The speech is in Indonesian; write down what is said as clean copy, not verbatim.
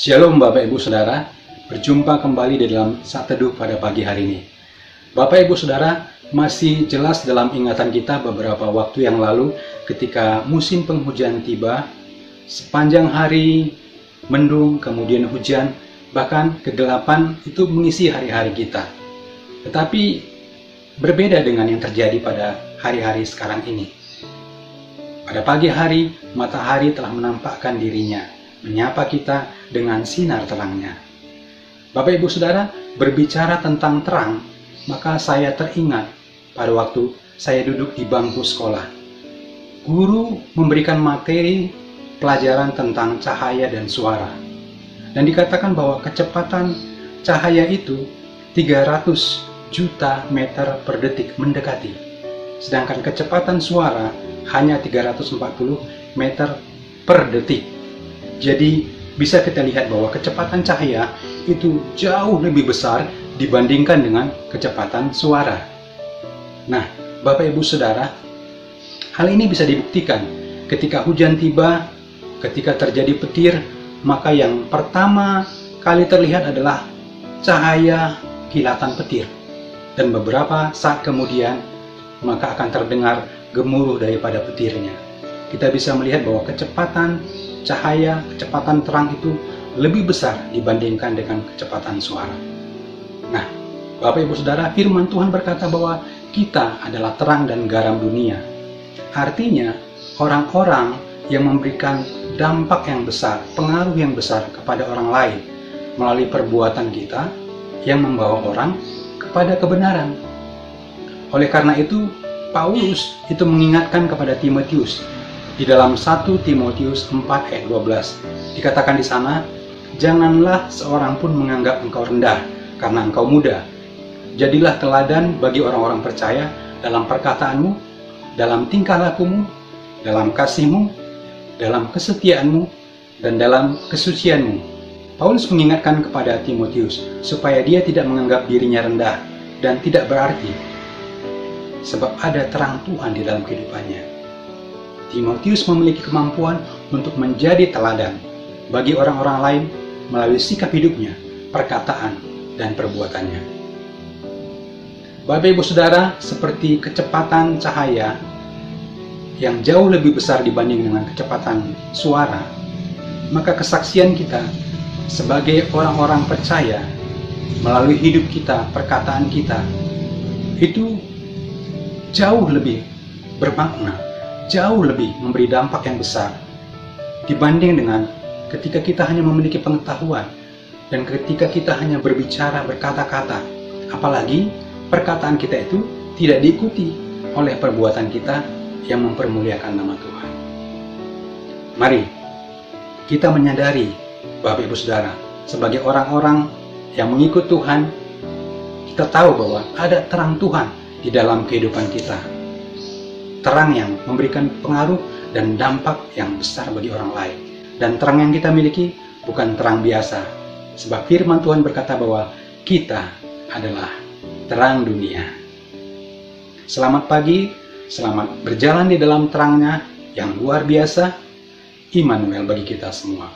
Shalom Bapak Ibu Saudara, berjumpa kembali di dalam Saat Teduh pada pagi hari ini. Bapak Ibu Saudara, masih jelas dalam ingatan kita beberapa waktu yang lalu ketika musim penghujan tiba, sepanjang hari mendung, kemudian hujan, bahkan kegelapan itu mengisi hari-hari kita. Tetapi berbeda dengan yang terjadi pada hari-hari sekarang ini. Pada pagi hari, matahari telah menampakkan dirinya, menyapa kita dengan sinar terangnya. Bapak Ibu Saudara, berbicara tentang terang, maka saya teringat pada waktu saya duduk di bangku sekolah. Guru memberikan materi pelajaran tentang cahaya dan suara. Dan dikatakan bahwa kecepatan cahaya itu 300 juta meter per detik mendekati. Sedangkan kecepatan suara hanya 340 meter per detik. Jadi bisa kita lihat bahwa kecepatan cahaya itu jauh lebih besar dibandingkan dengan kecepatan suara. Nah, Bapak Ibu Saudara, hal ini bisa dibuktikan ketika hujan tiba, ketika terjadi petir, maka yang pertama kali terlihat adalah cahaya kilatan petir. Dan beberapa saat kemudian, maka akan terdengar gemuruh daripada petirnya. Kita bisa melihat bahwa kecepatan cahaya, kecepatan terang itu lebih besar dibandingkan dengan kecepatan suara. Nah, Bapak Ibu Saudara, firman Tuhan berkata bahwa kita adalah terang dan garam dunia. Artinya, orang-orang yang memberikan dampak yang besar, pengaruh yang besar kepada orang lain melalui perbuatan kita yang membawa orang kepada kebenaran. Oleh karena itu, Paulus itu mengingatkan kepada Timotius di dalam 1 Timotius 4 ayat 12. Dikatakan di sana, "Janganlah seorang pun menganggap engkau rendah karena engkau muda. Jadilah teladan bagi orang-orang percaya dalam perkataanmu, dalam tingkah lakumu, dalam kasihmu, dalam kesetiaanmu, dan dalam kesucianmu." Paulus mengingatkan kepada Timotius supaya dia tidak menganggap dirinya rendah dan tidak berarti, sebab ada terang Tuhan di dalam kehidupannya. Timotius memiliki kemampuan untuk menjadi teladan bagi orang-orang lain melalui sikap hidupnya, perkataan, dan perbuatannya. Bapak Ibu Saudara, seperti kecepatan cahaya yang jauh lebih besar dibanding dengan kecepatan suara, maka kesaksian kita sebagai orang-orang percaya melalui hidup kita, perkataan kita, itu jauh lebih bermakna, jauh lebih memberi dampak yang besar dibanding dengan ketika kita hanya memiliki pengetahuan dan ketika kita hanya berbicara, berkata-kata, apalagi perkataan kita itu tidak diikuti oleh perbuatan kita yang mempermuliakan nama Tuhan. Mari kita menyadari, Bapak Ibu Saudara, sebagai orang-orang yang mengikut Tuhan, kita tahu bahwa ada terang Tuhan di dalam kehidupan kita. Terang yang memberikan pengaruh dan dampak yang besar bagi orang lain. Dan terang yang kita miliki bukan terang biasa. Sebab firman Tuhan berkata bahwa kita adalah terang dunia. Selamat pagi, selamat berjalan di dalam terangnya yang luar biasa, Immanuel bagi kita semua.